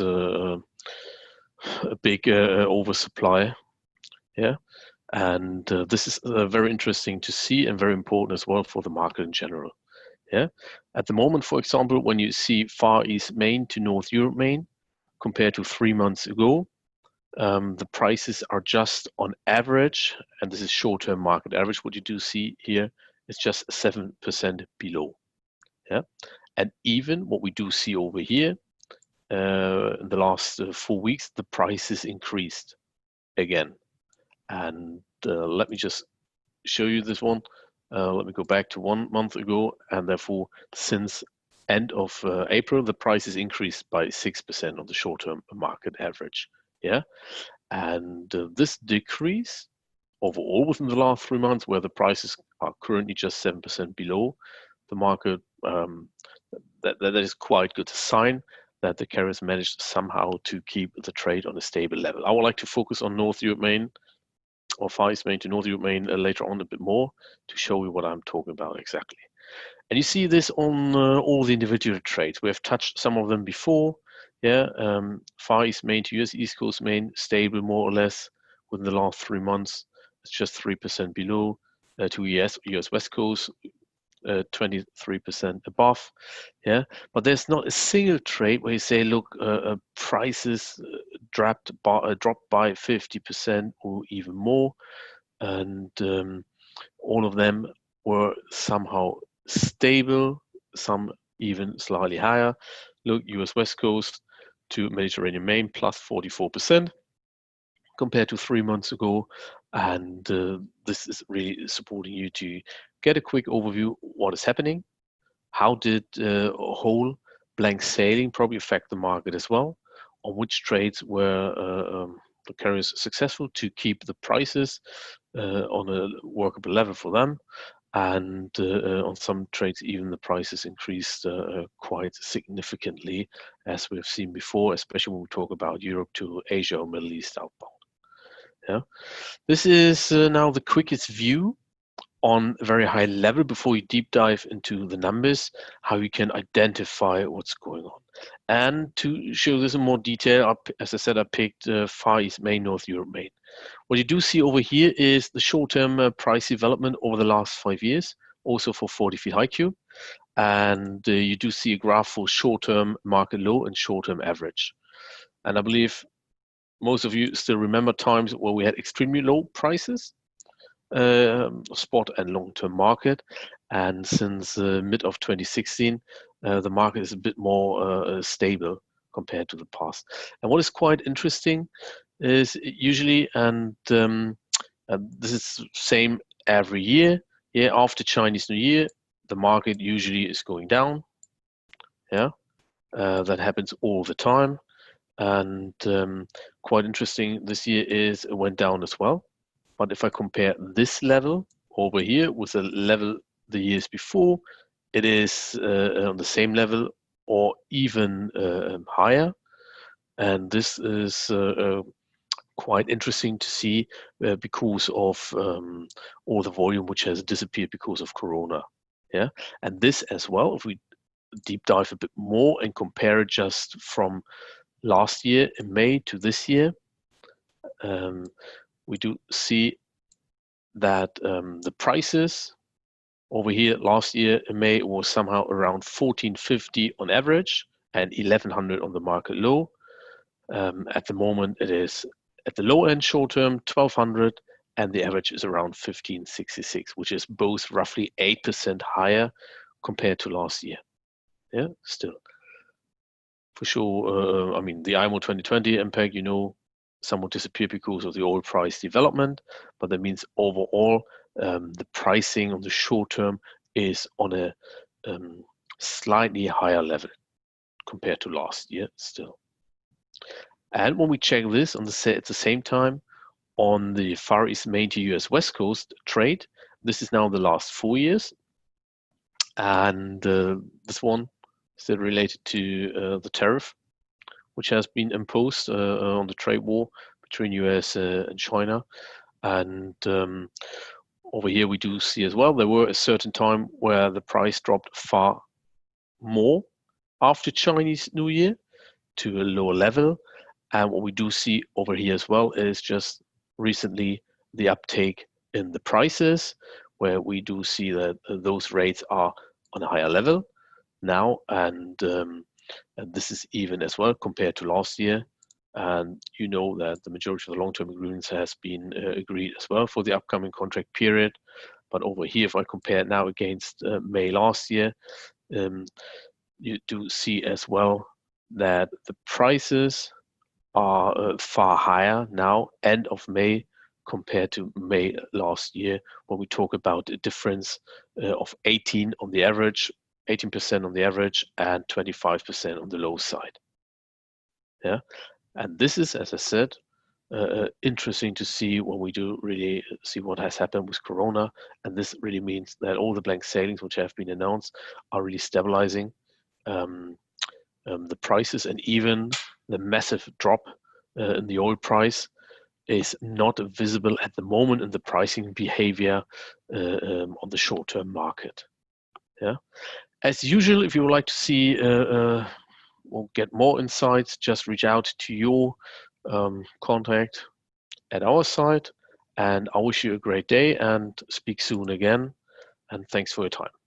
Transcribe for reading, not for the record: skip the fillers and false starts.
a big oversupply. Yeah, and this is very interesting to see and very important as well for the market in general. Yeah, at the moment, for example, when you see Far East Main to North Europe Main compared to 3 months ago, the prices are just on average, and this is short-term market average. What you do see here is just 7% below. Yeah, and even what we do see over here in the last 4 weeks, the prices increased again. And let me just show you this one. Let me go back to 1 month ago, and therefore since end of April, the prices increased by 6% on the short-term market average. Yeah, and this decrease overall within the last 3 months, where the prices are currently just 7% below the market, that is quite good sign that the carriers managed somehow to keep the trade on a stable level. I would like to focus on North Europe Main or Far East Main to North Europe Main later on a bit more to show you what I'm talking about exactly. And you see this on all the individual trades. We have touched some of them before. Yeah, Far East Main to US East Coast Main, stable more or less within the last 3 months. It's just 3% below. To US West Coast, 23% above. Yeah, but there's not a single trade where you say, look, prices dropped by 50% or even more, and all of them were somehow stable, some even slightly higher. Look, US West Coast to Mediterranean Main plus 44% compared to 3 months ago, and this is really supporting you to get a quick overview what is happening. How did whole blank sailing probably affect the market as well? On which trades were the carriers successful to keep the prices on a workable level for them? And on some trades, even the prices increased quite significantly, as we've seen before, especially when we talk about Europe to Asia or Middle East outbound. Yeah, this is now the quickest view on a very high level before you deep dive into the numbers, how you can identify what's going on. And to show this in more detail, as I said, I picked Far East Main, North Europe Main. What you do see over here is the short-term price development over the last 5 years, also for 40 feet high cube. And you do see a graph for short-term market low and short-term average. And I believe most of you still remember times where we had extremely low prices, spot and long-term market. And since mid of 2016, the market is a bit more stable compared to the past. And what is quite interesting is usually, and this is same every year, yeah, after Chinese New Year, the market usually is going down. Yeah, that happens all the time. And quite interesting this year is it went down as well. But if I compare this level over here with the level the years before, it is on the same level or even higher. And this is quite interesting to see because of all the volume which has disappeared because of Corona. Yeah, and this as well, if we deep dive a bit more and compare it just from last year in May to this year, we do see that the prices over here last year in May was somehow around 1450 on average and 1100 on the market low. At the moment, it is at the low end short term 1200, and the average is around 1566, which is both roughly 8% higher compared to last year. Yeah, still. For sure, I mean, the IMO 2020 impact, you know, somewhat disappeared because of the oil price development, but that means overall, the pricing on the short term is on a slightly higher level compared to last year still. And when we check this on at the same time on the Far East Main to US West Coast trade, this is now the last 4 years, and this one still related to the tariff which has been imposed on the trade war between US and China. And over here we do see as well, there were a certain time where the price dropped far more after Chinese New Year to a lower level. And what we do see over here as well is just recently the uptake in the prices, where we do see that those rates are on a higher level now, and this is even as well compared to last year. And you know that the majority of the long-term agreements has been agreed as well for the upcoming contract period. But over here, if I compare it now against May last year, you do see as well that the prices are far higher now, end of May, compared to May last year, when we talk about a difference of 18 on the average, 18% on the average, and 25% on the low side. Yeah, and this is, as I said, interesting to see when we do really see what has happened with Corona, and this really means that all the blank sailings which have been announced are really stabilizing the prices, and even the massive drop in the oil price is not visible at the moment in the pricing behavior on the short-term market. Yeah, as usual, if you would like to see or get more insights, just reach out to your contact at our site. And I wish you a great day and speak soon again. And thanks for your time. Bye.